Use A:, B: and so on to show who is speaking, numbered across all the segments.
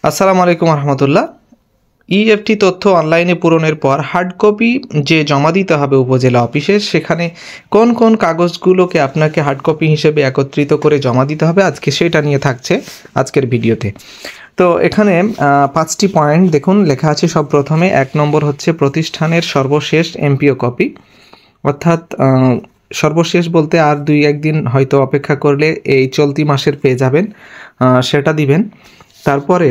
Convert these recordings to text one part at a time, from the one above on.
A: আসসালামু আলাইকুম রহমতুল্লাহ। ইএফটি তথ্য অনলাইনে পূরণের পর হার্ড কপি যে জমা দিতে হবে উপজেলা অফিসে, সেখানে কোন কোন কাগজগুলোকে আপনাকে হার্ড কপি হিসেবে একত্রিত করে জমা দিতে হবে, আজকে সেটা নিয়ে থাকছে আজকের ভিডিওতে। তো এখানে 5টি পয়েন্ট দেখুন লেখা আছে। সব প্রথমে 1 নম্বর হচ্ছে প্রতিষ্ঠানের সর্বশেষ এমপিও কপি, অর্থাৎ সর্বশেষ বলতে আর 2-1 দিন হয়তো অপেক্ষা করলে এই চলতি মাসের পেয়ে যাবেন, সেটা দিবেন। তারপরে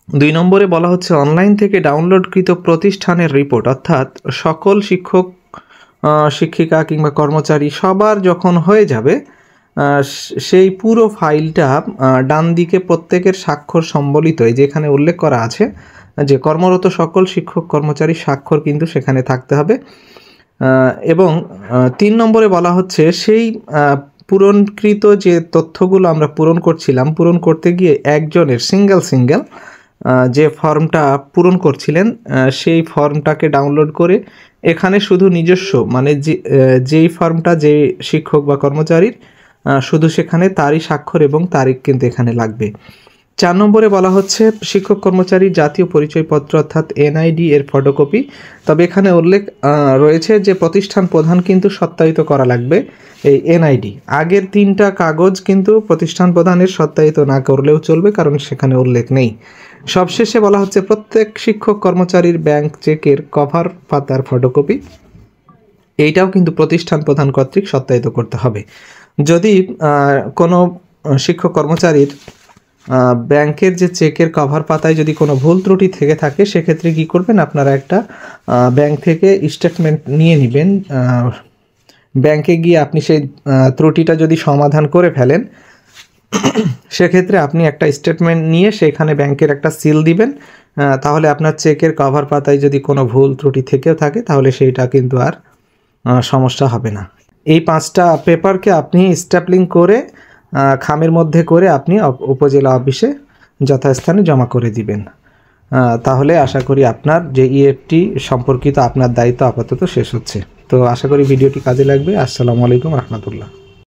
A: 2 নম্বরে বলা হচ্ছে অনলাইন থেকে ডাউনলোডকৃত প্রতিষ্ঠানের রিপোর্ট, অর্থাৎ সকল শিক্ষক শিক্ষিকা কিংবা কর্মচারী সবার যখন হয়ে যাবে সেই পুরো ফাইলটা ডান দিকে প্রত্যেকের স্বাক্ষর সম্বলিত, এই যেখানে উল্লেখ করা আছে যে কর্মরত সকল শিক্ষক কর্মচারীর স্বাক্ষর কিন্তু সেখানে থাকতে হবে। এবং 3 নম্বরে বলা হচ্ছে সেই পূরণকৃত যে তথ্যগুলো আমরা পূরণ করছিলাম, পূরণ করতে গিয়ে একজনের সিঙ্গেল যে ফর্মটা পূরণ করছিলেন সেই ফর্মটাকে ডাউনলোড করে এখানে শুধু নিজস্ব মানে যেই ফর্মটা যে শিক্ষক বা কর্মচারীর শুধু সেখানে তারই স্বাক্ষর এবং তারিখ কিন্তু এখানে লাগবে। 4 নম্বরে বলা হচ্ছে শিক্ষক কর্মচারীর জাতীয় পরিচয়পত্র অর্থাৎ এনআইডি এর ফটোকপি। তবে এখানে উল্লেখ রয়েছে যে প্রতিষ্ঠান প্রধান কিন্তু সত্যায়িত করা লাগবে এই এনআইডি। আগের 3টা কাগজ কিন্তু প্রতিষ্ঠান প্রধানের সত্যায়িত না করলেও চলবে, কারণ সেখানে উল্লেখ নেই। সবশেষে বলা হচ্ছে প্রত্যেক শিক্ষক কর্মচারীর ব্যাংক চেকের কভার পাতার ফটোকপি, এইটাও কিন্তু প্রতিষ্ঠান প্রধান কর্তৃক সত্যায়িত করতে হবে। যদি কোনো শিক্ষক কর্মচারীর ব্যাংকের যে চেকের কভার পাতায় যদি কোনো ভুল ত্রুটি থেকে থাকে, সেক্ষেত্রে কি করবেন, আপনারা একটা ব্যাংক থেকে স্টেটমেন্ট নিয়ে নেবেন। ব্যাংকে গিয়ে আপনি সেই ত্রুটিটা যদি সমাধান করে ফেলেন, সেক্ষেত্রে আপনি একটা স্টেটমেন্ট নিয়ে সেখানে ব্যাংকের একটা সিল দিবেন। তাহলে আপনার চেকের কভার পাতায় যদি কোনো ভুল ত্রুটি থেকেও থাকে তাহলে সেইটা কিন্তু আর সমস্যা হবে না। এই 5টা পেপারকে আপনি স্ট্যাপলিং করে খামের মধ্যে করে আপনি উপজেলা অফিসে যথাস্থানে জমা করে দিবেন। তাহলে আশা করি আপনার যে ইএফটি সম্পর্কিত আপনার দায়িত্ব আপাতত শেষ হচ্ছে। তো আশা করি ভিডিওটি কাজে লাগবে। আসসালামু আলাইকুম রহমতুল্লাহ।